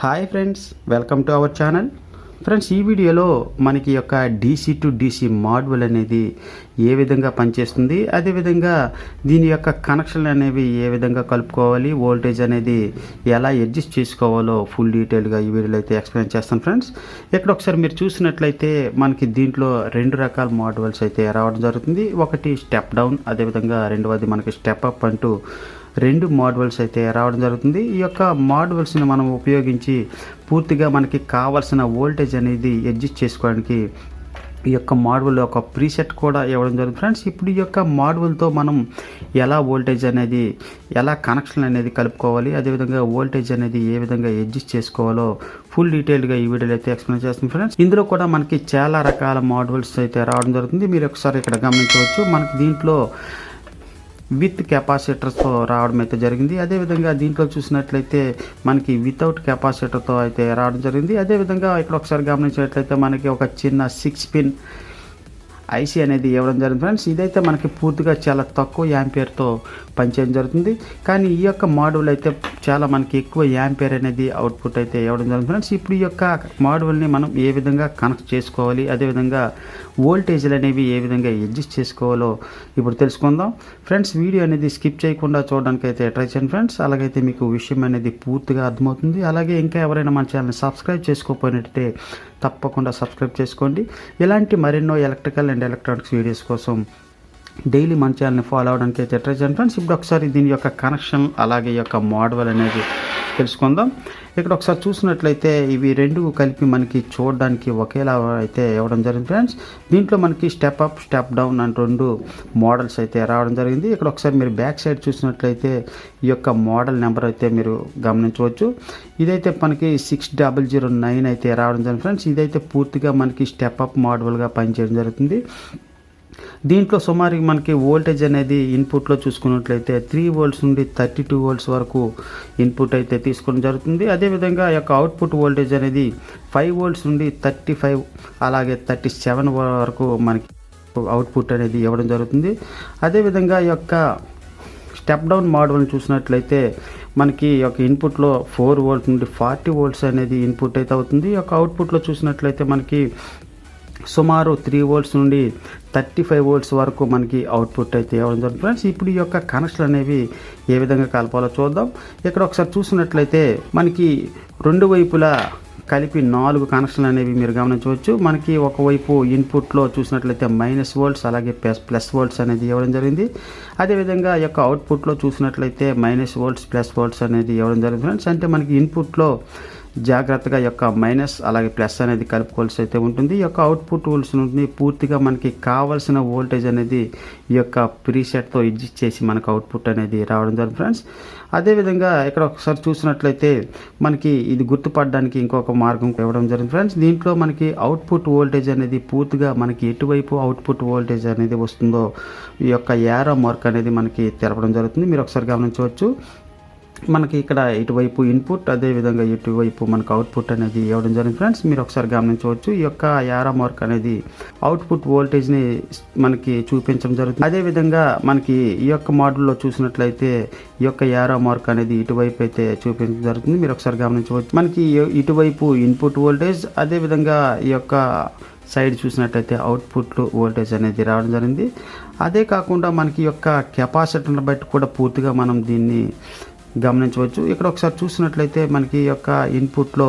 Hi friends, welcome to our channel. Friends, ఈ వీడియోలో మనకి యొక్క డీసీ టు డీసీ మాడ్యూల్ అనేది ఏ విధంగా పనిచేస్తుంది, అదేవిధంగా దీని యొక్క కనెక్షన్ అనేవి ఏ విధంగా కలుపుకోవాలి, వోల్టేజ్ అనేది ఎలా అడ్జస్ట్ చేసుకోవాలో ఫుల్ డీటెయిల్గా ఈ వీడియోలో అయితే ఎక్స్ప్లెయిన్ చేస్తాను. ఫ్రెండ్స్, ఇక్కడ ఒకసారి మీరు చూసినట్లయితే మనకి దీంట్లో రెండు రకాల మాడ్యూల్స్ అయితే రావడం జరుగుతుంది. ఒకటి స్టెప్ డౌన్, అదేవిధంగా రెండవది మనకి స్టెప్ అప్ అంటూ రెండు మాడ్యూల్స్ అయితే రావడం జరుగుతుంది. ఈ యొక్క మాడ్యూల్స్ని మనం ఉపయోగించి పూర్తిగా మనకి కావాల్సిన వోల్టేజ్ అనేది అడ్జస్ట్ చేసుకోవడానికి ఈ యొక్క మాడ్యూల్ ఒక ప్రీసెట్ కూడా ఇవ్వడం జరుగుతుంది. ఫ్రెండ్స్, ఇప్పుడు ఈ యొక్క మాడ్యూల్తో మనం ఎలా వోల్టేజ్ అనేది ఎలా కనెక్షన్ అనేది కలుపుకోవాలి, అదేవిధంగా వోల్టేజ్ అనేది ఏ విధంగా అడ్జస్ట్ చేసుకోవాలో ఫుల్ డీటెయిల్గా ఈ వీడియోలో అయితే ఎక్స్ప్లెయిన్ చేస్తుంది. ఫ్రెండ్స్, ఇందులో కూడా మనకి చాలా రకాల మాడ్యూల్స్ అయితే రావడం జరుగుతుంది. మీరు ఒకసారి ఇక్కడ గమనించవచ్చు. మనకి దీంట్లో విత్ కెపాసిటర్స్తో రావడం అయితే జరిగింది. అదేవిధంగా దీంట్లో చూసినట్లయితే మనకి వితౌట్ కెపాసిటర్తో అయితే రావడం జరిగింది. అదేవిధంగా ఇక్కడ ఒకసారి గమనించినట్లయితే మనకి ఒక చిన్న 6 పిన్ ఐసీ అనేది ఇవ్వడం జరిగింది. ఫ్రెండ్స్, ఇదైతే మనకి పూర్తిగా చాలా తక్కువ యాంపియర్తో పనిచేయడం జరుగుతుంది. కానీ ఈ యొక్క మాడ్యూల్ అయితే చాలా మనకి ఎక్కువ యాంపియర్ అనేది అవుట్పుట్ అయితే ఇవ్వడం జరుగుతుంది. ఫ్రెండ్స్, ఇప్పుడు ఈ యొక్క మాడ్యూల్ని మనం ఏ విధంగా కనెక్ట్ చేసుకోవాలి, అదేవిధంగా వోల్టేజ్లు అనేవి ఏ విధంగా అడ్జస్ట్ చేసుకోవాలో ఇప్పుడు తెలుసుకుందాం. ఫ్రెండ్స్, వీడియో అనేది స్కిప్ చేయకుండా చూడడానికి అయితే ట్రై చేయండి. ఫ్రెండ్స్, అలాగైతే మీకు విషయం అనేది పూర్తిగా అర్థమవుతుంది. అలాగే ఇంకా ఎవరైనా మన ఛానల్ని సబ్స్క్రైబ్ చేసుకోకపోయినట్టయితే తప్పకుండా సబ్స్క్రైబ్ చేసుకోండి. ఇలాంటి మరెన్నో ఎలక్ట్రికల్ అండ్ ఎలక్ట్రానిక్స్ వీడియోస్ కోసం డైలీ మన ఛానల్ని ఫాలో అవడానికి అయితే ట్రై చేయండి. ఫ్రెండ్స్, ఇప్పుడు ఒకసారి దీని యొక్క కనెక్షన్ అలాగే ఈ యొక్క మాడ్యూల్ అనేది తెలుసుకుందాం. ఇక్కడ ఒకసారి చూసినట్లయితే ఇవి రెండు కలిపి మనకి చూడడానికి ఒకేలా అయితే ఇవ్వడం జరిగింది. ఫ్రెండ్స్, దీంట్లో మనకి స్టెప్ అప్ స్టెప్ డౌన్ అని రెండు మోడల్స్ అయితే రావడం జరిగింది. ఇక్కడ ఒకసారి మీరు బ్యాక్ సైడ్ చూసినట్లయితే ఈ యొక్క మోడల్ నెంబర్ అయితే మీరు గమనించవచ్చు. ఇదైతే మనకి 6009 అయితే రావడం జరిగింది. ఫ్రెండ్స్, ఇదైతే పూర్తిగా మనకి స్టెప్ అప్ మాడ్యూల్గా పనిచేయడం జరుగుతుంది. దీంట్లో సుమారు మనకి వోల్టేజ్ అనేది ఇన్పుట్లో చూసుకున్నట్లయితే 3 వోల్ట్స్ నుండి 32 వోల్ట్స్ వరకు ఇన్పుట్ అయితే తీసుకోవడం జరుగుతుంది. అదేవిధంగా ఈ యొక్క అవుట్పుట్ వోల్టేజ్ అనేది 5 వోల్ట్స్ నుండి 35 అలాగే 37 వరకు మనకి అవుట్పుట్ అనేది ఇవ్వడం జరుగుతుంది. అదేవిధంగా ఈ యొక్క స్టెప్ డౌన్ మాడ్యూల్ని చూసినట్లయితే మనకి ఈ యొక్క ఇన్పుట్లో 4 వోల్ట్ నుండి 40 వోల్ట్స్ అనేది ఇన్పుట్ అయితే అవుతుంది. ఈ యొక్క అవుట్పుట్లో చూసినట్లయితే మనకి సుమారు 3 వోల్ట్స్ నుండి 35 వోల్ట్స్ వరకు మనకి అవుట్పుట్ అయితే ఇవ్వడం జరుగుతుంది. ఫ్రెండ్స్, ఇప్పుడు ఈ యొక్క కనెక్షన్ అనేవి ఏ విధంగా కలపాలో చూద్దాం. ఇక్కడ ఒకసారి చూసినట్లయితే మనకి రెండు వైపులా కలిపి 4 కనెక్షన్లు అనేవి మీరు గమనించవచ్చు. మనకి ఒకవైపు ఇన్పుట్లో చూసినట్లయితే -, వోల్ట్స్ అలాగే ప్లస్ వోల్ట్స్ అనేది ఇవ్వడం జరిగింది. అదేవిధంగా ఈ యొక్క అవుట్పుట్లో చూసినట్లయితే -, వోల్ట్స్ ప్లస్ వోల్ట్స్ అనేది ఇవ్వడం జరిగింది. ఫ్రెండ్స్, అంటే మనకి ఇన్పుట్లో జాగ్రత్తగా యొక్క మైనస్ అలాగే ప్లస్ అనేది కలుపుకోవాల్సి అయితే ఉంటుంది. ఈ యొక్క అవుట్పుట్ వోల్ట్స్ నుండి పూర్తిగా మనకి కావాల్సిన వోల్టేజ్ అనేది ఈ యొక్క ప్రీసెట్తో అడ్జస్ట్ చేసి మనకు అవుట్పుట్ అనేది రావడం జరుగుతుంది. ఫ్రెండ్స్, అదేవిధంగా ఇక్కడ ఒకసారి చూసినట్లయితే మనకి ఇది గుర్తుపడడానికి ఇంకొక మార్గం ఇవ్వడం జరిగింది. ఫ్రెండ్స్, దీంట్లో మనకి అవుట్పుట్ వోల్టేజ్ అనేది పూర్తిగా మనకి ఎటువైపు అవుట్పుట్ వోల్టేజ్ అనేది వస్తుందో ఈ యొక్క యారో మార్క్ అనేది మనకి తెలపడం జరుగుతుంది. మీరు ఒకసారి గమనించవచ్చు. మనకి ఇక్కడ ఇటువైపు ఇన్పుట్, అదేవిధంగా ఇటువైపు మనకు అవుట్పుట్ అనేది ఇవ్వడం జరిగింది. ఫ్రెండ్స్, మీరు ఒకసారి గమనించవచ్చు. ఈ యొక్క యారో మార్క్ అనేది అవుట్పుట్ వోల్టేజ్ని మనకి చూపించడం జరుగుతుంది. అదేవిధంగా మనకి ఈ యొక్క మాడ్యూల్లో చూసినట్లయితే ఈ యొక్క యారో మార్క్ అనేది ఇటువైపు అయితే చూపించడం జరుగుతుంది. మీరు ఒకసారి గమనించవచ్చు. మనకి ఇటువైపు ఇన్పుట్ వోల్టేజ్, అదేవిధంగా ఈ యొక్క సైడ్ చూసినట్లయితే అవుట్పుట్ వోల్టేజ్ అనేది రావడం జరిగింది. అదే కాకుండా మనకి యొక్క కెపాసిటర్ని బట్టి కూడా పూర్తిగా మనం దీన్ని గమనించవచ్చు. ఇక్కడ ఒకసారి చూసినట్లయితే మనకి యొక్క ఇన్పుట్లో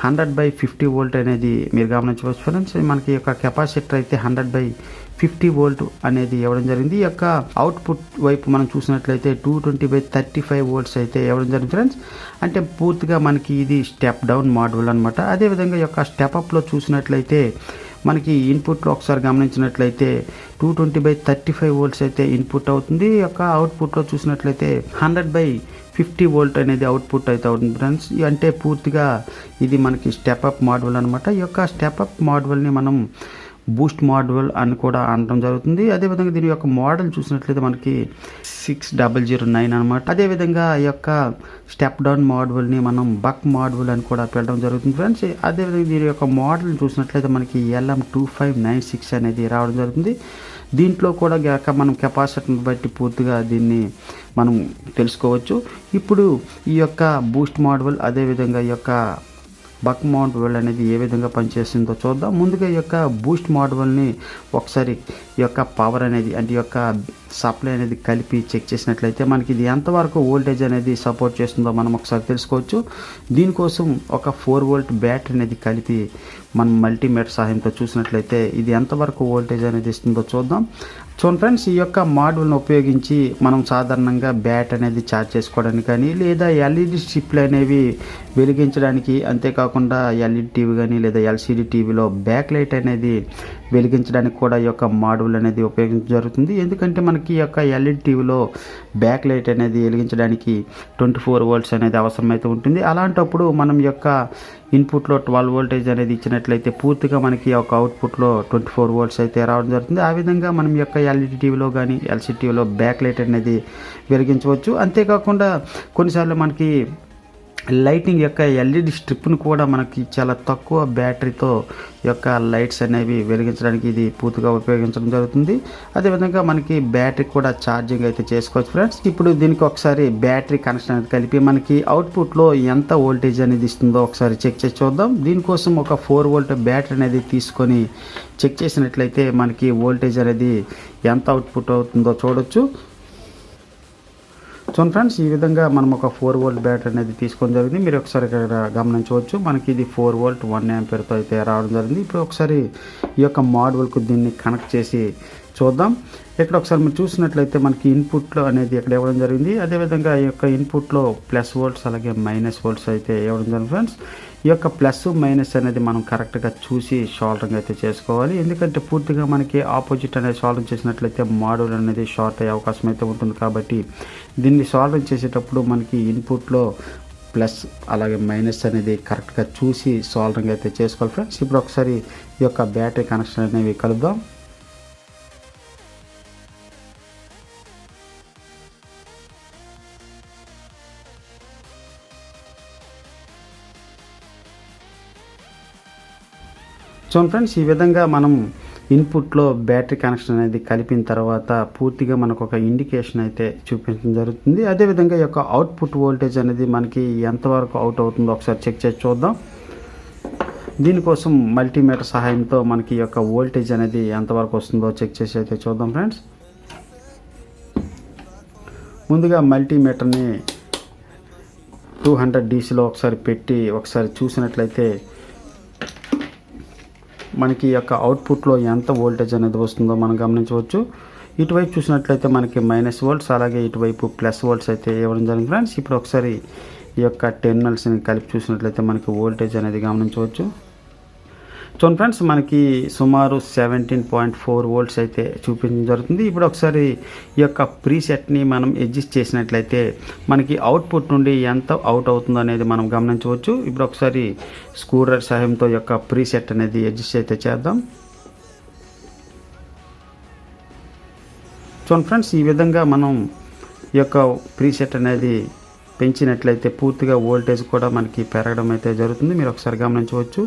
100/50 వోల్ట్ అనేది మీరు గమనించవచ్చు. ఫ్రెండ్స్, మనకి యొక్క కెపాసిటర్ అయితే 100/50 వోల్ట్ అనేది ఇవ్వడం జరిగింది. ఈ యొక్క అవుట్పుట్ వైపు మనం చూసినట్లయితే 220/35 వోల్ట్స్ అయితే ఇవ్వడం జరిగింది. ఫ్రెండ్స్, అంటే పూర్తిగా మనకి ఇది స్టెప్ డౌన్ మాడ్యూల్ అనమాట. అదేవిధంగా ఈ యొక్క స్టెప్ అప్లో చూసినట్లయితే మనకి ఇన్పుట్లో ఒకసారి గమనించినట్లయితే 220/35 వోల్ట్స్ అయితే ఇన్పుట్ అవుతుంది. ఈ యొక్క అవుట్పుట్లో చూసినట్లయితే 100/50 వోల్ట్ అనేది అవుట్పుట్ అయితే అవుతుంది. ఫ్రెండ్స్, అంటే పూర్తిగా ఇది మనకి స్టెప్ అప్ మాడ్యూల్ అనమాట. ఈ యొక్క స్టెప్ అప్ మాడ్యూల్ని మనం బూస్ట్ మాడ్యూల్ అని కూడా అనడం జరుగుతుంది. అదేవిధంగా దీని యొక్క మోడల్ చూసినట్లయితే మనకి 6009 అనమాట. అదేవిధంగా ఈ యొక్క స్టెప్ డౌన్ మాడ్యూల్ని మనం బక్ మాడ్యూల్ అని కూడా పెట్టడం జరుగుతుంది ఫ్రెండ్స్. అదేవిధంగా దీని యొక్క మోడల్ చూసినట్లయితే మనకి LM2596 అనేది రావడం జరుగుతుంది. దీంట్లో కూడా మనం కెపాసిటీని బట్టి పూర్తిగా దీన్ని మనం తెలుసుకోవచ్చు. ఇప్పుడు ఈ యొక్క బూస్ట్ మాడ్యూల్ అదేవిధంగా ఈ యొక్క బక్ మాడ్యూల్ అనేది ఏ విధంగా పనిచేస్తుందో చూద్దాం. ముందుగా ఈ యొక్క బూస్ట్ మాడ్యూల్ని ఒకసారి ఈ యొక్క పవర్ అనేది అంటే ఈ యొక్క సప్లై అనేది కలిపి చెక్ చేసినట్లయితే మనకి ఇది ఎంతవరకు వోల్టేజ్ అనేది సపోర్ట్ చేస్తుందో మనం ఒకసారి తెలుసుకోవచ్చు. దీనికోసం ఒక 4 వోల్ట్ బ్యాటరీ అనేది కలిపి మనం మల్టీమీటర్ సహాయంతో చూసినట్లయితే ఇది ఎంతవరకు వోల్టేజ్ అనేది ఇస్తుందో చూద్దాం. చూడండి ఫ్రెండ్స్, ఈ యొక్క మాడ్యూల్ని ఉపయోగించి మనం సాధారణంగా బ్యాట్ అనేది ఛార్జ్ చేసుకోవడానికి కానీ లేదా ఎల్ఈడి స్ట్రిప్లు అనేవి వెలిగించడానికి, అంతేకాకుండా ఎల్ఈడి టీవీ కానీ లేదా ఎల్సీడీ టీవీలో బ్యాక్ లైట్ అనేది వెలిగించడానికి కూడా ఈ యొక్క మాడ్యూల్ అనేది ఉపయోగించడం జరుగుతుంది. ఎందుకంటే మనకి ఈ యొక్క ఎల్ఈడి టీవీలో బ్యాక్ లైట్ అనేది వెలిగించడానికి 24 వోల్ట్స్ అనేది అవసరమైతే ఉంటుంది. అలాంటప్పుడు మనం ఈ యొక్క ఇన్పుట్లో 12 వోల్టేజ్ అనేది ఇచ్చినట్లయితే పూర్తిగా మనకి ఒక అవుట్పుట్లో 24 వోల్ట్స్ అయితే రావడం జరుగుతుంది. ఆ విధంగా మనం ఈ యొక్క ఎల్ఈడి టీవీలో కానీ ఎల్సీడీ టీవీలో బ్యాక్ లైట్ అనేది వెలిగించవచ్చు. అంతేకాకుండా కొన్నిసార్లు మనకి లైటింగ్ యొక్క ఎల్ఈడి స్ట్రిప్ను కూడా మనకి చాలా తక్కువ బ్యాటరీతో యొక్క లైట్స్ అనేవి వెలిగించడానికి ఇది పూర్తిగా ఉపయోగించడం జరుగుతుంది. అదేవిధంగా మనకి బ్యాటరీ కూడా ఛార్జింగ్ అయితే చేసుకోవచ్చు ఫ్రెండ్స్. ఇప్పుడు దీనికి ఒకసారి బ్యాటరీ కనెక్షన్ అనేది కలిపి మనకి అవుట్పుట్లో ఎంత వోల్టేజ్ అనేది ఇస్తుందో ఒకసారి చెక్ చేసి చూద్దాం. దీనికోసం ఒక 4 వోల్ట్ బ్యాటరీ అనేది తీసుకొని చెక్ చేసినట్లయితే మనకి వోల్టేజ్ అనేది ఎంత అవుట్పుట్ అవుతుందో చూడొచ్చు. చూడండి ఫ్రెండ్స్, ఈ విధంగా మనం ఒక 4 వోల్ట్ బ్యాటరీ అనేది తీసుకోవడం జరిగింది. మీరు ఒకసారి ఇక్కడ గమనించవచ్చు. మనకి ఇది 4 వోల్ట్ 1 యాంపియర్తో అయితే రావడం జరిగింది. ఇప్పుడు ఒకసారి ఈ యొక్క మాడ్యూల్కు దీన్ని కనెక్ట్ చేసి చూద్దాం. ఇక్కడ ఒకసారి మీరు చూసినట్లయితే మనకి ఇన్పుట్లో అనేది ఇక్కడ ఇవ్వడం జరిగింది. అదేవిధంగా ఈ యొక్క ఇన్పుట్లో ప్లస్ వోల్ట్స్ అలాగే మైనస్ వోల్ట్స్ అయితే ఇవ్వడం జరిగింది ఫ్రెండ్స్. ఈ యొక్క ప్లస్ మైనస్ అనేది మనం కరెక్ట్గా చూసి షాల్డరింగ్ అయితే చేసుకోవాలి. ఎందుకంటే పూర్తిగా మనకి ఆపోజిట్ అనేది షాల్డరింగ్ చేసినట్లయితే మాడ్యూల్ అనేది షార్ట్ అయ్యే అవకాశం అయితే ఉంటుంది. కాబట్టి దీన్ని షాల్డరింగ్ చేసేటప్పుడు మనకి ఇన్పుట్లో ప్లస్ అలాగే మైనస్ అనేది కరెక్ట్గా చూసి షాల్డరింగ్ అయితే చేసుకోవాలి ఫ్రెండ్స్. ఇప్పుడు ఒకసారి ఈ యొక్క బ్యాటరీ కనెక్షన్ అనేవి కలుద్దాం. చూడండి ఫ్రెండ్స్, ఈ విధంగా మనం ఇన్పుట్లో బ్యాటరీ కనెక్షన్ అనేది కలిపిన తర్వాత పూర్తిగా మనకు ఒక ఇండికేషన్ అయితే చూపించడం జరుగుతుంది. అదేవిధంగా ఈ యొక్క అవుట్పుట్ వోల్టేజ్ అనేది మనకి ఎంతవరకు అవుట్ అవుతుందో ఒకసారి చెక్ చేసి చూద్దాం. దీనికోసం మల్టీమీటర్ సహాయంతో మనకి ఈ యొక్క వోల్టేజ్ అనేది ఎంతవరకు వస్తుందో చెక్ చేసి అయితే చూద్దాం ఫ్రెండ్స్. ముందుగా మల్టీమీటర్ని 200 డీసీలో ఒకసారి పెట్టి ఒకసారి చూసినట్లయితే మనకి ఈ యొక్క అవుట్పుట్లో ఎంత వోల్టేజ్ అనేది వస్తుందో మనం గమనించవచ్చు. ఇటువైపు చూసినట్లయితే మనకి మైనస్ వోల్ట్స్ అలాగే ఇటువైపు ప్లస్ వోల్ట్స్ అయితే ఇవ్వడం జరిగింది ఫ్రెండ్స్. ఇప్పుడు ఒకసారి ఈ యొక్క టెర్మినల్స్ని కలిపి చూసినట్లయితే మనకి వోల్టేజ్ అనేది గమనించవచ్చు. చూడండి ఫ్రెండ్స్, మనకి సుమారు 17.4 వోల్ట్స్ అయితే చూపించడం జరుగుతుంది. ఇప్పుడు ఒకసారి ఈ యొక్క ప్రీసెట్ని మనం అడ్జస్ట్ చేసినట్లయితే మనకి అవుట్పుట్ నుండి ఎంత అవుట్ అవుతుందో అనేది మనం గమనించవచ్చు. ఇప్పుడు ఒకసారి స్క్రూ డ్రైవర్ సహాయంతో ఈ యొక్క ప్రీసెట్ అనేది అడ్జస్ట్ అయితే చేద్దాం. చూడండి ఫ్రెండ్స్, ఈ విధంగా మనం ఈ యొక్క ప్రీసెట్ అనేది పెంచినట్లయితే పూర్తిగా వోల్టేజ్ కూడా మనకి పెరగడం అయితే జరుగుతుంది. మీరు ఒకసారి గమనించవచ్చు.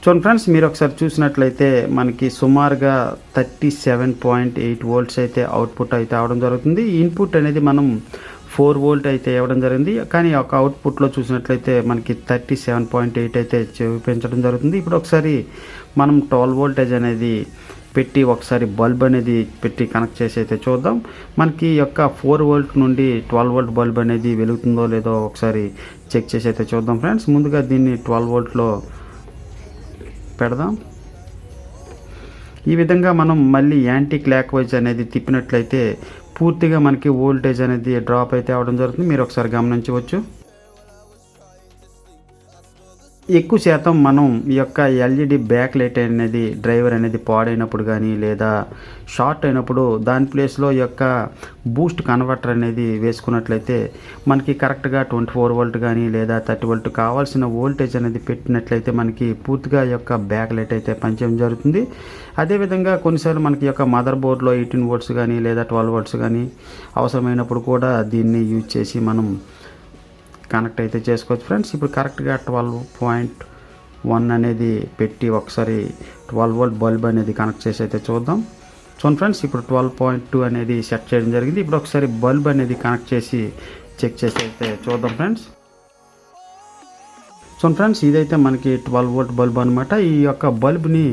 చూడండి ఫ్రెండ్స్, మీరు ఒకసారి చూసినట్లయితే మనకి సుమారుగా 37.8 వోల్ట్స్ అయితే అవుట్పుట్ అయితే అవడం జరుగుతుంది. ఇన్పుట్ అనేది మనం 4 వోల్ట్ అయితే ఇవ్వడం జరిగింది, కానీ ఒక అవుట్పుట్లో చూసినట్లయితే మనకి 37.8 అయితే చూపించడం జరుగుతుంది. ఇప్పుడు ఒకసారి మనం 12 వోల్టేజ్ అనేది పెట్టి ఒకసారి బల్బ్ అనేది పెట్టి కనెక్ట్ చేసి అయితే చూద్దాం. మనకి యొక్క 4 వోల్ట్ నుండి 12 వోల్ట్ బల్బ్ అనేది వెలుగుతుందో లేదో ఒకసారి చెక్ చేసి అయితే చూద్దాం ఫ్రెండ్స్. ముందుగా దీన్ని 12 వోల్ట్లో పెడదాం. ఈ విధంగా మనం మళ్ళీ యాంటీ క్లాక్ వైజ్ అనేది తిప్పినట్లయితే పూర్తిగా మనకి వోల్టేజ్ అనేది డ్రాప్ అయితే అవడం జరుగుతుంది. మీరు ఒకసారి గమనించవచ్చు. ఎక్కువ శాతం మనం ఈ యొక్క ఎల్ఈడి బ్యాక్ లైట్ అనేది డ్రైవర్ అనేది పాడైనప్పుడు కానీ లేదా షార్ట్ అయినప్పుడు దాని ప్లేస్లో ఈ యొక్క బూస్ట్ కన్వర్టర్ అనేది వేసుకున్నట్లయితే మనకి కరెక్ట్గా 24 వోల్ట్ కానీ లేదా 30 వోల్ట్ కావాల్సిన వోల్టేజ్ అనేది పెట్టినట్లయితే మనకి పూర్తిగా ఈ యొక్క బ్యాక్ లైట్ అయితే పనిచేయడం జరుగుతుంది. అదేవిధంగా కొన్నిసార్లు మనకి యొక్క మదర్ బోర్డ్లో 18 వోల్ట్స్ కానీ లేదా 12 వోల్ట్స్ కానీ అవసరమైనప్పుడు కూడా దీన్ని యూజ్ చేసి మనం కనెక్ట్ అయితే చేసుకోవచ్చు ఫ్రెండ్స్. ఇప్పుడు కరెక్ట్గా 12.1 అనేది పెట్టి ఒకసారి 12 వోల్ట్ బల్బ్ అనేది కనెక్ట్ చేసి అయితే చూద్దాం. చూడండి ఫ్రెండ్స్, ఇప్పుడు 12.2 అనేది సెట్ చేయడం జరిగింది. ఇప్పుడు ఒకసారి బల్బ్ అనేది కనెక్ట్ చేసి చెక్ చేసి అయితే చూద్దాం ఫ్రెండ్స్. చూడండి ఫ్రెండ్స్, ఇదైతే మనకి 12 వోల్ట్ బల్బ్ అనమాట. ఈ యొక్క బల్బ్ని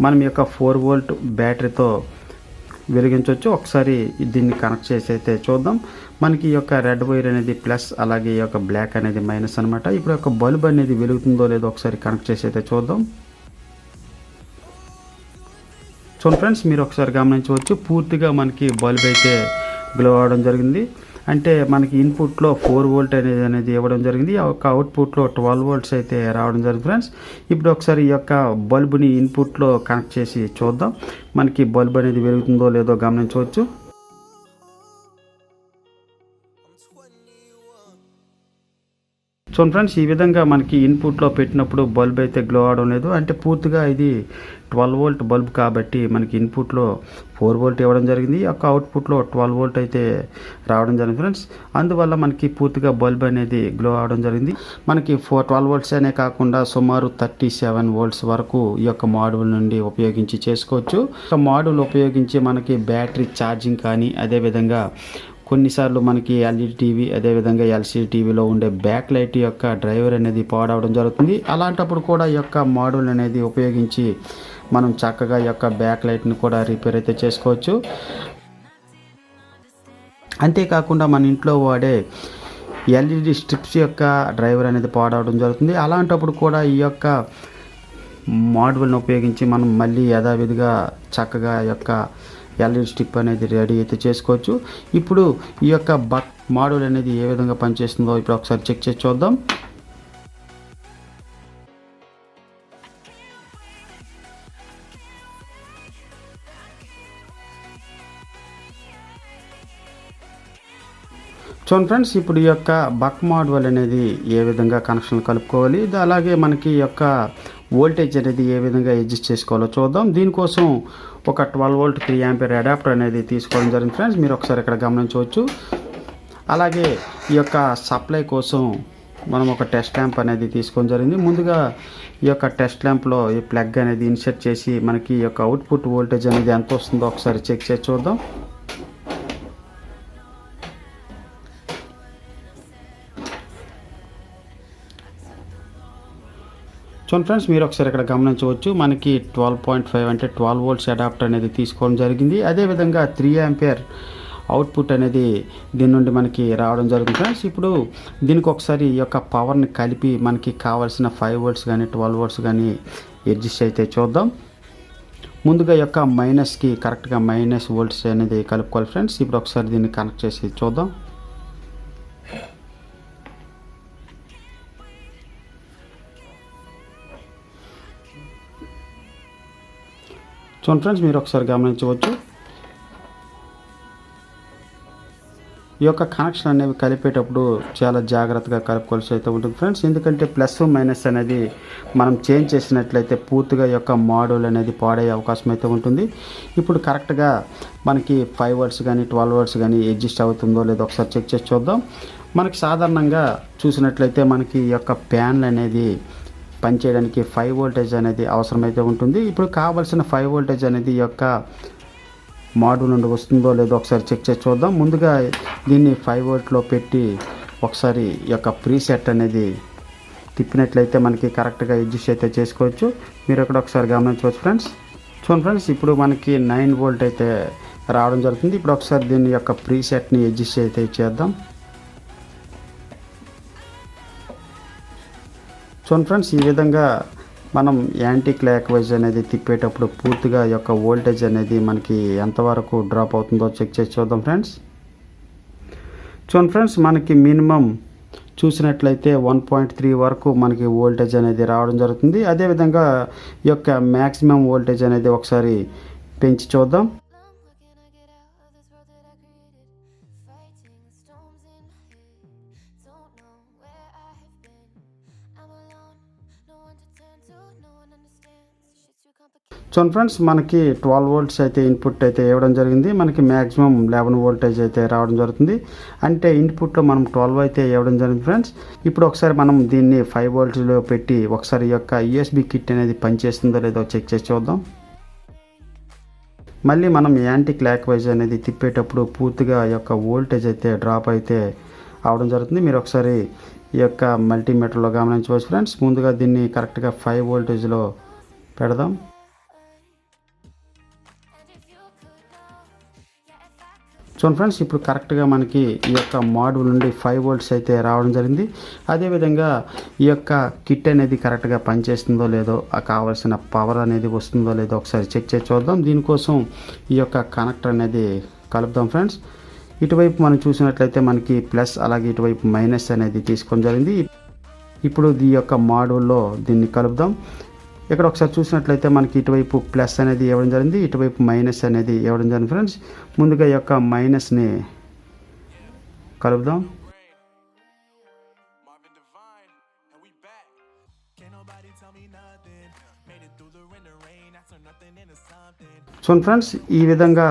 మనం ఈ యొక్క 4 వోల్ట్ బ్యాటరీతో వెలిగించవచ్చు. ఒకసారి దీన్ని కనెక్ట్ చేసి అయితే చూద్దాం. మనకి ఈ యొక్క రెడ్ వైర్ అనేది ప్లస్, అలాగే ఈ యొక్క బ్లాక్ అనేది మైనస్ అనమాట. ఇప్పుడు యొక్క బల్బ్ అనేది వెలుగుతుందో లేదో ఒకసారి కనెక్ట్ చేసి అయితే చూద్దాం. చూడండి ఫ్రెండ్స్, మీరు ఒకసారి గమనించవచ్చు, పూర్తిగా మనకి బల్బ్ అయితే గ్లో అవ్వడం జరిగింది. అంటే మనకి ఇన్పుట్లో 4 వోల్ట్ అనేది ఇవ్వడం జరిగింది. ఆ యొక్క అవుట్పుట్లో 12 వోల్ట్స్ అయితే రావడం జరిగింది ఫ్రెండ్స్. ఇప్పుడు ఒకసారి ఈ యొక్క బల్బుని ఇన్పుట్లో కనెక్ట్ చేసి చూద్దాం. మనకి బల్బ్ అనేది వెలుగుతుందో లేదో గమనించవచ్చు. చూడండి ఫ్రెండ్స్, ఈ విధంగా మనకి ఇన్పుట్లో పెట్టినప్పుడు బల్బ్ అయితే గ్లో అవడం లేదు. అంటే పూర్తిగా ఇది 12 వోల్ట్ బల్బ్ కాబట్టి మనకి ఇన్పుట్లో 4 వోల్ట్ ఇవ్వడం జరిగింది. యొక్క అవుట్పుట్లో 12 వోల్ట్ అయితే రావడం జరిగింది ఫ్రెండ్స్. అందువల్ల మనకి పూర్తిగా బల్బ్ అనేది గ్లో అవడం జరిగింది. మనకి 12 వోల్ట్స్ అనే కాకుండా సుమారు 37 వోల్ట్స్ వరకు ఈ యొక్క మోడల్ నుండి ఉపయోగించి చేసుకోవచ్చు. ఒక మోడల్ ఉపయోగించి మనకి బ్యాటరీ ఛార్జింగ్ కానీ, అదేవిధంగా కొన్నిసార్లు మనకి ఎల్ఈడి టీవీ, అదేవిధంగా ఎల్సీడీ టీవీలో ఉండే బ్యాక్ లైట్ యొక్క డ్రైవర్ అనేది పాడవడం జరుగుతుంది. అలాంటప్పుడు కూడా ఈ యొక్క మోడల్ అనేది ఉపయోగించి మనం చక్కగా ఈ యొక్క బ్యాక్ లైట్ని కూడా రిపేర్ అయితే చేసుకోవచ్చు. అంతేకాకుండా మన ఇంట్లో వాడే ఎల్ఈడి స్ట్రిప్స్ యొక్క డ్రైవర్ అనేది పాడవడం జరుగుతుంది. అలాంటప్పుడు కూడా ఈ యొక్క మోడల్ని ఉపయోగించి మనం మళ్ళీ యథావిధిగా చక్కగా యొక్క ఎల్ఈడి స్ట్రిప్ అనేది రెడీ అయితే చేసుకోవచ్చు. ఇప్పుడు ఈ యొక్క బక్ మోడల్ అనేది ఏ విధంగా పనిచేస్తుందో ఇప్పుడు ఒకసారి చెక్ చేసి చూద్దాం. చూడండి ఫ్రెండ్స్, ఇప్పుడు ఈ యొక్క బక్ మోడల్ అనేది ఏ విధంగా కనెక్షన్ కలుపుకోవాలి, అలాగే మనకి ఈ యొక్క వోల్టేజ్ అనేది ఏ విధంగా అడ్జస్ట్ చేసుకోవాలో చూద్దాం. దీనికోసం ఒక 12 వోల్ట్ 3 యాంపియర్ అడాప్టర్ అనేది తీసుకోవడం జరిగింది ఫ్రెండ్స్. మీరు ఒకసారి ఇక్కడ గమనించవచ్చు. అలాగే ఈ యొక్క సప్లై కోసం మనం ఒక టెస్ట్ ల్యాంప్ అనేది తీసుకోవడం జరిగింది. ముందుగా ఈ యొక్క టెస్ట్ ల్యాంప్లో ఈ ప్లగ్ అనేది ఇన్సర్ట్ చేసి మనకి ఈ యొక్క అవుట్పుట్ వోల్టేజ్ అనేది ఎంత వస్తుందో ఒకసారి చెక్ చేసి చూద్దాం. చూడండి ఫ్రెండ్స్, మీరు ఒకసారి ఇక్కడ గమనించవచ్చు. మనకి 12.5 అంటే 12 వోల్ట్స్ అడాప్టర్ అనేది తీసుకోవడం జరిగింది. అదేవిధంగా 3 యాంపియర్ అవుట్పుట్ అనేది దీని నుండి మనకి రావడం జరుగుతుంది ఫ్రెండ్స్. ఇప్పుడు దీనికి ఒకసారి ఈ యొక్క పవర్ని కలిపి మనకి కావాల్సిన 5 వోల్ట్స్ కానీ 12 వోల్ట్స్ కానీ అడ్జస్ట్ అయితే చూద్దాం. ముందుగా ఈ యొక్క మైనస్కి కరెక్ట్గా మైనస్ వోల్ట్స్ అనేది కలుపుకోవాలి ఫ్రెండ్స్. ఇప్పుడు ఒకసారి దీన్ని కనెక్ట్ చేసి చూద్దాం. చూడండి ఫ్రెండ్స్, మీరు ఒకసారి గమనించవచ్చు. ఈ యొక్క కనెక్షన్ అనేవి కలిపేటప్పుడు చాలా జాగ్రత్తగా కలుపుకోవాల్సి అయితే ఉంటుంది ఫ్రెండ్స్. ఎందుకంటే ప్లస్ మైనస్ అనేది మనం చేంజ్ చేసినట్లయితే పూర్తిగా ఈ యొక్క మోడల్ అనేది పాడయ్యే అవకాశం అయితే ఉంటుంది. ఇప్పుడు కరెక్ట్గా మనకి 5 వోల్ట్స్ కానీ 12 వోల్ట్స్ కానీ అడ్జస్ట్ అవుతుందో లేదో ఒకసారి చెక్ చేసి చూద్దాం. మనకి సాధారణంగా చూసినట్లయితే మనకి ఈ యొక్క ప్యాన్లు అనేది పనిచేయడానికి 5 వోల్టేజ్ అనేది అవసరమైతే ఉంటుంది. ఇప్పుడు కావాల్సిన 5 వోల్టేజ్ అనేది ఈ యొక్క మోడల్ నుండి వస్తుందో లేదో ఒకసారి చెక్ చేసి చూద్దాం. ముందుగా దీన్ని 5 వోల్ట్లో పెట్టి ఒకసారి ఈ యొక్క ప్రీసెట్ అనేది తిప్పినట్లయితే మనకి కరెక్ట్గా అడ్జస్ట్ అయితే చేసుకోవచ్చు. మీరు ఇక్కడ ఒకసారి గమనించవచ్చు ఫ్రెండ్స్. చూడండి ఫ్రెండ్స్, ఇప్పుడు మనకి 9 వోల్ట్ అయితే రావడం జరుగుతుంది. ఇప్పుడు ఒకసారి దీని యొక్క ప్రీసెట్ని అడ్జస్ట్ అయితే చేద్దాం. చూడండి ఫ్రెండ్స్, ఈ విధంగా మనం యాంటీ క్లాక్ వైజ్ అనేది తిప్పేటప్పుడు పూర్తిగా ఈ యొక్క వోల్టేజ్ అనేది మనకి ఎంతవరకు డ్రాప్ అవుతుందో చెక్ చేసి చూద్దాం ఫ్రెండ్స్. చూడండి ఫ్రెండ్స్, మనకి మినిమం చూసినట్లయితే 1.3 వరకు మనకి వోల్టేజ్ అనేది రావడం జరుగుతుంది. అదేవిధంగా ఈ యొక్క మ్యాక్సిమం వోల్టేజ్ అనేది ఒకసారి పెంచి చూద్దాం. చూడండి ఫ్రెండ్స్, మనకి 12 వోల్ట్స్ అయితే ఇన్పుట్ అయితే ఇవ్వడం జరిగింది. మనకి మ్యాక్సిమం 11 వోల్టేజ్ అయితే రావడం జరుగుతుంది. అంటే ఇన్పుట్లో మనం 12 అయితే ఇవ్వడం జరిగింది ఫ్రెండ్స్. ఇప్పుడు ఒకసారి మనం దీన్ని 5 వోల్ట్స్లో పెట్టి ఒకసారి ఈ యొక్క యూఎస్బి కిట్ అనేది పనిచేస్తుందో లేదో చెక్ చేసి చూద్దాం. మళ్ళీ మనం యాంటీ క్లాక్ వైజ్ అనేది తిప్పేటప్పుడు పూర్తిగా ఈ యొక్క వోల్టేజ్ అయితే డ్రాప్ అయితే అవడం జరుగుతుంది. మీరు ఒకసారి ఈ యొక్క మల్టీమీటర్లో గమనించవచ్చు ఫ్రెండ్స్. ముందుగా దీన్ని కరెక్ట్గా 5 వోల్టేజ్లో పెడదాం. చూడండి ఫ్రెండ్స్, ఇప్పుడు కరెక్ట్గా మనకి ఈ యొక్క మాడ్యూల్ నుండి 5 వోల్ట్స్ అయితే రావడం జరిగింది. అదేవిధంగా ఈ యొక్క కిట్ అనేది కరెక్ట్గా పనిచేస్తుందో లేదో, కావాల్సిన పవర్ అనేది వస్తుందో లేదో ఒకసారి చెక్ చేసి చూద్దాం. దీనికోసం ఈ యొక్క కనెక్టర్ అనేది కలుపుదాం ఫ్రెండ్స్. ఇటువైపు మనం చూసినట్లయితే మనకి ప్లస్, అలాగే ఇటువైపు మైనస్ అనేది తీసుకోవడం జరిగింది. ఇప్పుడు ఈ యొక్క మాడ్యూల్లో దీన్ని కలుపుదాం. ఇక్కడ ఒకసారి చూసినట్లయితే మనకి ఇటువైపు ప్లస్ అనేది ఇవ్వడం జరిగింది, ఇటువైపు మైనస్ అనేది ఇవ్వడం జరిగింది ఫ్రెండ్స్. ముందుగా ఈ యొక్క మైనస్ని కలుపుదాం. చూడండి ఫ్రెండ్స్, ఈ విధంగా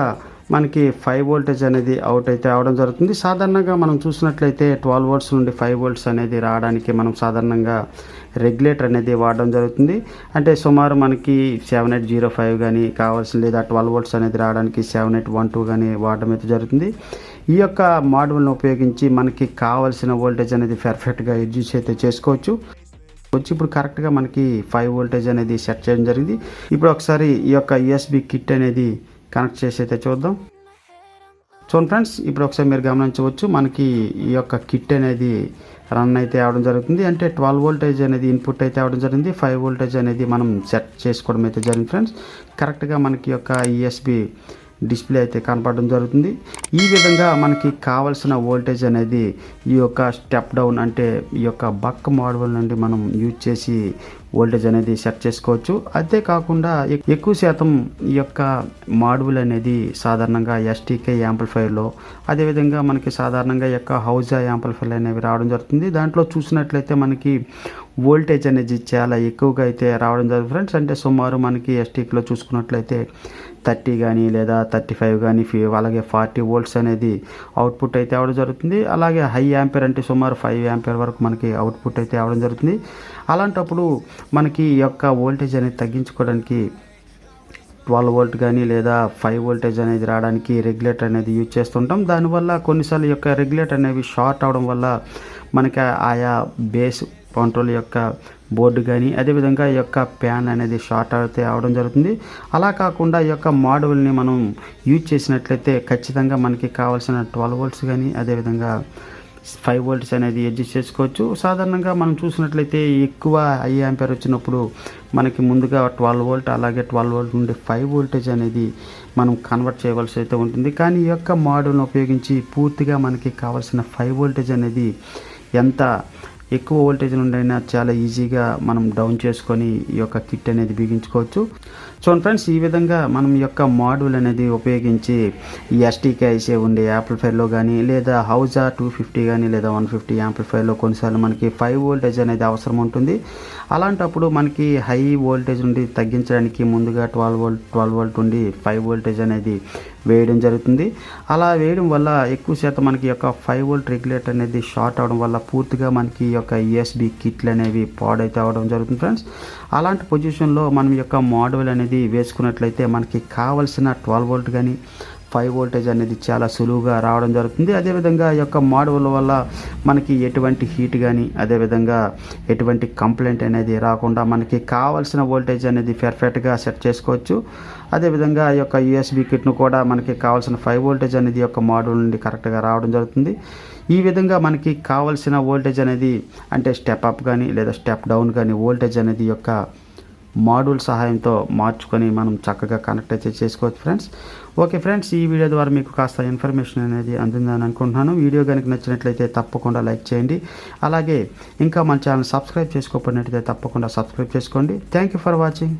మనకి 5 వోల్టేజ్ అనేది అవుట్ అయితే అవడం జరుగుతుంది. సాధారణంగా మనం చూసినట్లయితే 12 వోల్ట్స్ నుండి 5 వోల్ట్స్ అనేది రావడానికి మనం సాధారణంగా రెగ్యులేటర్ అనేది వాడడం జరుగుతుంది. అంటే సుమారు మనకి 7805 కానీ కావాల్సిన, లేదా 12 వోల్ట్స్ అనేది రావడానికి 7812 కానీ వాడడం అయితే జరుగుతుంది. ఈ యొక్క మాడ్యూల్ని ఉపయోగించి మనకి కావాల్సిన వోల్టేజ్ అనేది పర్ఫెక్ట్గా అడ్జస్ట్ అయితే చేసుకోవచ్చు. ఇప్పుడు కరెక్ట్గా మనకి 5 వోల్టేజ్ అనేది సెట్ చేయడం జరిగింది. ఇప్పుడు ఒకసారి ఈ యొక్క యూఎస్బి కిట్ అనేది కనెక్ట్ చేసి అయితే చూద్దాం. చూడండి ఫ్రెండ్స్, ఇప్పుడు ఒకసారి మీరు గమనించవచ్చు, మనకి ఈ యొక్క కిట్ అనేది రన్ అయితే అవడం జరుగుతుంది. అంటే 12 వోల్టేజ్ అనేది ఇన్పుట్ అయితే అవడం జరిగింది, 5 వోల్టేజ్ అనేది మనం సెట్ చేసుకోవడం అయితే జరిగింది ఫ్రెండ్స్. కరెక్ట్గా మనకి యొక్క యూఎస్బి డిస్ప్లే అయితే కనపడడం జరుగుతుంది. ఈ విధంగా మనకి కావాల్సిన వోల్టేజ్ అనేది ఈ యొక్క స్టెప్ డౌన్, అంటే ఈ యొక్క బక్ మాడ్యూల్ నుండి మనం యూజ్ చేసి వోల్టేజ్ అనేది సెట్ చేసుకోవచ్చు. అంతేకాకుండా ఎక్కువ శాతం ఈ యొక్క మాడ్యూల్ అనేది సాధారణంగా ఎస్టీకే యాంప్లిఫైర్లో, అదేవిధంగా మనకి సాధారణంగా ఈ యొక్క హౌజా యాంప్లిఫైర్ అనేవి రావడం జరుగుతుంది. దాంట్లో చూసినట్లయితే మనకి వోల్టేజ్ అనేది చాలా ఎక్కువగా అయితే రావడం జరుగుతుంది ఫ్రెండ్స్. అంటే సుమారు మనకి ఎస్టీకేలో చూసుకున్నట్లయితే 30 కానీ లేదా 35 కానీ, అలాగే 40 వోల్ట్స్ అనేది అవుట్పుట్ అయితే అవడం జరుగుతుంది. అలాగే హై యాంపేర్ అంటే సుమారు 5 యాంపేర్ వరకు మనకి అవుట్పుట్ అయితే అవడం జరుగుతుంది. అలాంటప్పుడు మనకి ఈ యొక్క వోల్టేజ్ అనేది తగ్గించుకోవడానికి 12 వోల్ట్ కానీ లేదా 5 వోల్టేజ్ అనేది రావడానికి రెగ్యులేటర్ అనేది యూజ్ చేస్తుంటాం. దానివల్ల కొన్నిసార్లు ఈ యొక్క రెగ్యులేటర్ అనేవి షార్ట్ అవడం వల్ల మనకి ఆయా బేస్ కంట్రోల్ యొక్క బోర్డు కానీ, అదేవిధంగా ఈ యొక్క ప్యాన్ అనేది షార్ట్ అయితే అవడం జరుగుతుంది. అలా కాకుండా ఈ యొక్క మాడ్యూల్ని మనం యూజ్ చేసినట్లయితే ఖచ్చితంగా మనకి కావాల్సిన 12 వోల్ట్స్ కానీ, అదేవిధంగా 5 వోల్ట్స్ అనేది అడ్జస్ట్ చేసుకోవచ్చు. సాధారణంగా మనం చూసినట్లయితే ఎక్కువ హై యాంపేర్ వచ్చినప్పుడు మనకి ముందుగా 12 వోల్ట్, అలాగే 12 వోల్ట్ నుండి 5 వోల్టేజ్ అనేది మనం కన్వర్ట్ చేయవలసి అయితే ఉంటుంది. కానీ ఈ యొక్క మాడ్యూల్ని ఉపయోగించి పూర్తిగా మనకి కావాల్సిన 5 వోల్టేజ్ అనేది ఎంత ఎక్కువ వోల్టేజ్ నుండి అయినా చాలా ఈజీగా మనం డౌన్ చేసుకొని ఈ యొక్క కిట్ అనేది బిగించుకోవచ్చు. చూడండి ఫ్రెండ్స్, ఈ విధంగా మనం ఈ యొక్క మాడ్యూల్ అనేది ఉపయోగించి ఈ ఎస్టీకేఐసే ఉండే యాంప్లిఫైర్లో కానీ, లేదా హౌజా 250 కానీ లేదా 150 యాంప్లిఫైర్లో కొన్నిసార్లు మనకి 5 వోల్టేజ్ అనేది అవసరం ఉంటుంది. అలాంటప్పుడు మనకి హై వోల్టేజ్ నుండి తగ్గించడానికి ముందుగా 12 వోల్ట్ నుండి 5 వోల్టేజ్ అనేది వేయడం జరుగుతుంది. అలా వేయడం వల్ల ఎక్కువ శాతం మనకి యొక్క 5 వోల్ట్ రెగ్యులేటర్ అనేది షార్ట్ అవడం వల్ల పూర్తిగా మనకి ఈ యొక్క యూఎస్బి కిట్లు అనేవి పాడైతే అవడం జరుగుతుంది ఫ్రెండ్స్. అలాంటి పొజిషన్లో మనం యొక్క మాడ్యూల్ అనేది వేసుకున్నట్లయితే మనకి కావాల్సిన 12 వోల్ట్ కానీ 5 వోల్టేజ్ అనేది చాలా సులువుగా రావడం జరుగుతుంది. అదేవిధంగా ఈ యొక్క మాడ్యూల్ వల్ల మనకి ఎటువంటి హీట్ కానీ, అదేవిధంగా ఎటువంటి కంప్లైంట్ అనేది రాకుండా మనకి కావాల్సిన వోల్టేజ్ అనేది పర్ఫెక్ట్గా సెట్ చేసుకోవచ్చు. అదేవిధంగా ఈ యొక్క యూఎస్బి కిట్ను కూడా మనకి కావాల్సిన 5 వోల్టేజ్ అనేది యొక్క మాడ్యూల్ నుండి కరెక్ట్గా రావడం జరుగుతుంది. ఈ విధంగా మనకి కావాల్సిన వోల్టేజ్ అనేది, అంటే స్టెప్ అప్ కానీ లేదా స్టెప్ డౌన్ కానీ వోల్టేజ్ అనేది యొక్క మాడ్యూల్ సహాయంతో మార్చుకొని మనం చక్కగా కనెక్ట్ అయితే చేసుకోవచ్చు ఫ్రెండ్స్. ఓకే ఫ్రెండ్స్, ఈ వీడియో ద్వారా మీకు కాస్త ఇన్ఫర్మేషన్ అనేది అందిందని అనుకుంటున్నాను. వీడియో కనుక నచ్చినట్లయితే తప్పకుండా లైక్ చేయండి. అలాగే ఇంకా మన ఛానల్ సబ్స్క్రైబ్ చేసుకోకపోయినట్లయితే తప్పకుండా సబ్స్క్రైబ్ చేసుకోండి. Thank you for watching.